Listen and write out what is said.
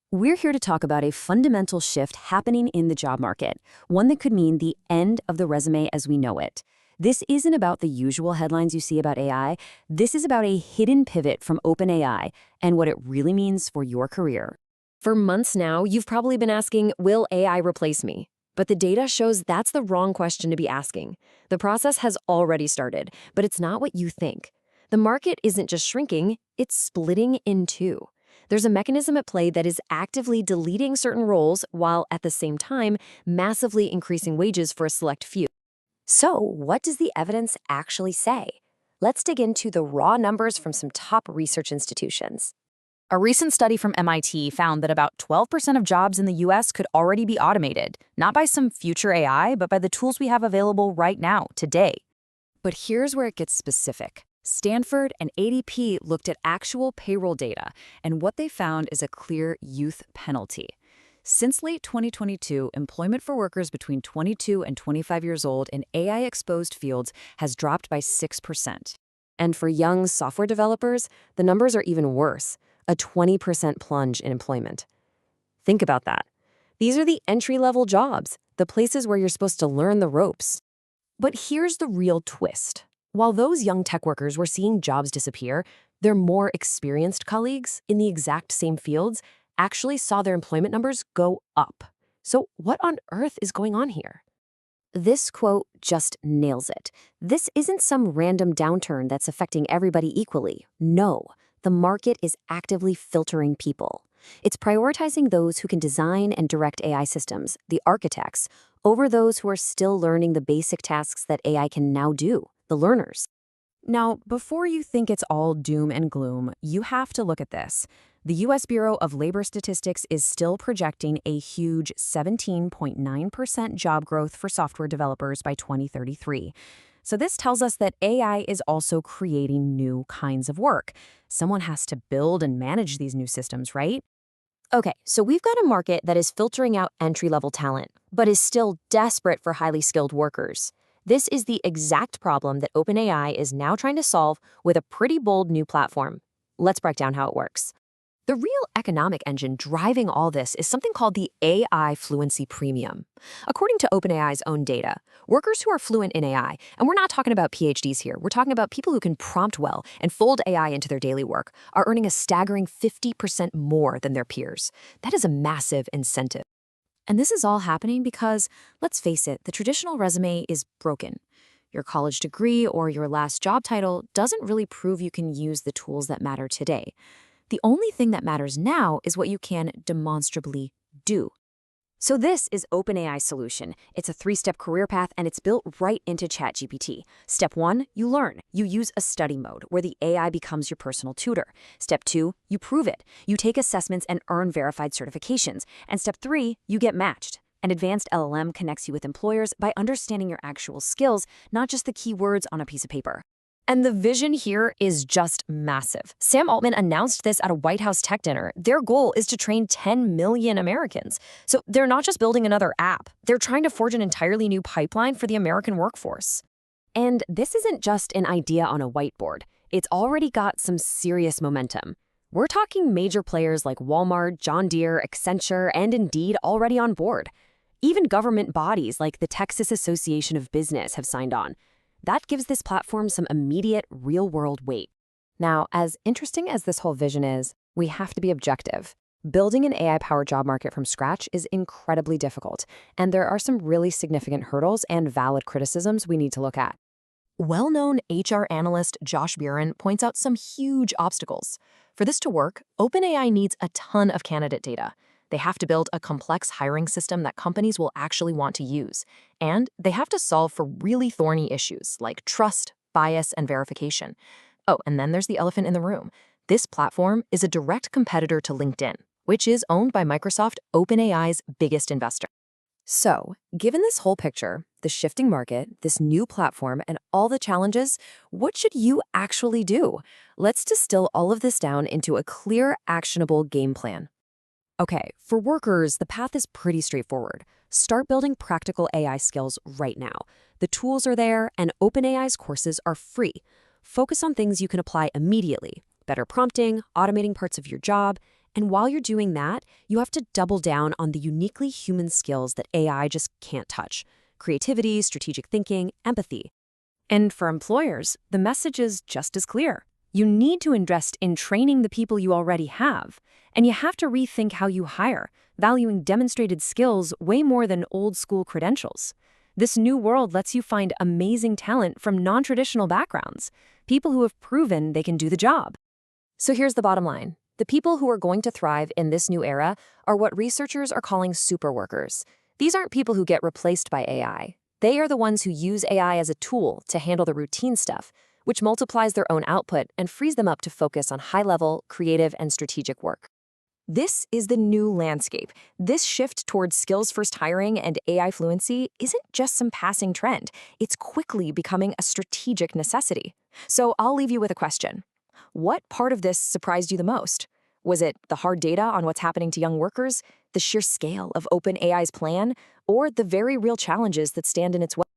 We're here to talk about a fundamental shift happening in the job market, one that could mean the end of the resume as we know it. This isn't about the usual headlines you see about AI. This is about a hidden pivot from OpenAI and what it really means for your career. For months now, you've probably been asking, will AI replace me? But the data shows that's the wrong question to be asking. The process has already started, but it's not what you think. The market isn't just shrinking, it's splitting in two. There's a mechanism at play that is actively deleting certain roles while at the same time massively increasing wages for a select few. So, what does the evidence actually say? Let's dig into the raw numbers from some top research institutions. A recent study from MIT found that about 12% of jobs in the US could already be automated, not by some future AI, but by the tools we have available right now, today. But here's where it gets specific. Stanford and ADP looked at actual payroll data, and what they found is a clear youth penalty. Since late 2022, employment for workers between 22 and 25 years old in AI-exposed fields has dropped by 6%. And for young software developers, the numbers are even worse, a 20% plunge in employment. Think about that. These are the entry-level jobs, the places where you're supposed to learn the ropes. But here's the real twist. While those young tech workers were seeing jobs disappear, their more experienced colleagues in the exact same fields actually saw their employment numbers go up. So what on earth is going on here? This quote just nails it. This isn't some random downturn that's affecting everybody equally. No, the market is actively filtering people. It's prioritizing those who can design and direct AI systems, the architects, over those who are still learning the basic tasks that AI can now do, the learners. Now, before you think it's all doom and gloom, you have to look at this. The U.S. Bureau of Labor Statistics is still projecting a huge 17.9% job growth for software developers by 2033. So this tells us that AI is also creating new kinds of work. Someone has to build and manage these new systems, right? Okay, so we've got a market that is filtering out entry-level talent, but is still desperate for highly skilled workers. This is the exact problem that OpenAI is now trying to solve with a pretty bold new platform. Let's break down how it works. The real economic engine driving all this is something called the AI Fluency Premium. According to OpenAI's own data, workers who are fluent in AI, and we're not talking about PhDs here, we're talking about people who can prompt well and fold AI into their daily work, are earning a staggering 50% more than their peers. That is a massive incentive. And this is all happening because, let's face it, the traditional resume is broken. Your college degree or your last job title doesn't really prove you can use the tools that matter today. The only thing that matters now is what you can demonstrably do. So this is OpenAI's solution. It's a 3-step career path, and it's built right into ChatGPT. Step 1, you learn. You use a study mode, where the AI becomes your personal tutor. Step 2, you prove it. You take assessments and earn verified certifications. And step 3, you get matched. An advanced LLM connects you with employers by understanding your actual skills, not just the keywords on a piece of paper. And the vision here is just massive. Sam Altman announced this at a White House tech dinner. Their goal is to train 10 million Americans. So they're not just building another app. They're trying to forge an entirely new pipeline for the American workforce. And this isn't just an idea on a whiteboard. It's already got some serious momentum. We're talking major players like Walmart, John Deere, Accenture, and Indeed already on board. Even government bodies like the Texas Association of Business have signed on. That gives this platform some immediate, real-world weight. Now, as interesting as this whole vision is, we have to be objective. Building an AI-powered job market from scratch is incredibly difficult, and there are some really significant hurdles and valid criticisms we need to look at. Well-known HR analyst Josh Buren points out some huge obstacles. For this to work, OpenAI needs a ton of candidate data. They have to build a complex hiring system that companies will actually want to use. And they have to solve for really thorny issues like trust, bias, and verification. Oh, and then there's the elephant in the room. This platform is a direct competitor to LinkedIn, which is owned by Microsoft, OpenAI's biggest investor. So, given this whole picture, the shifting market, this new platform, and all the challenges, what should you actually do? Let's distill all of this down into a clear, actionable game plan. Okay, for workers, the path is pretty straightforward. Start building practical AI skills right now. The tools are there, and OpenAI's courses are free. Focus on things you can apply immediately: better prompting, automating parts of your job, And while you're doing that, you have to double down on the uniquely human skills that AI just can't touch: creativity, strategic thinking, empathy. And for employers, the message is just as clear. You need to invest in training the people you already have, and you have to rethink how you hire, valuing demonstrated skills way more than old-school credentials. This new world lets you find amazing talent from non-traditional backgrounds, people who have proven they can do the job. So here's the bottom line. The people who are going to thrive in this new era are what researchers are calling superworkers. These aren't people who get replaced by AI. They are the ones who use AI as a tool to handle the routine stuff, which multiplies their own output and frees them up to focus on high-level, creative, and strategic work. This is the new landscape. This shift towards skills-first hiring and AI fluency isn't just some passing trend. It's quickly becoming a strategic necessity. So I'll leave you with a question. What part of this surprised you the most? Was it the hard data on what's happening to young workers, the sheer scale of OpenAI's plan, or the very real challenges that stand in its way?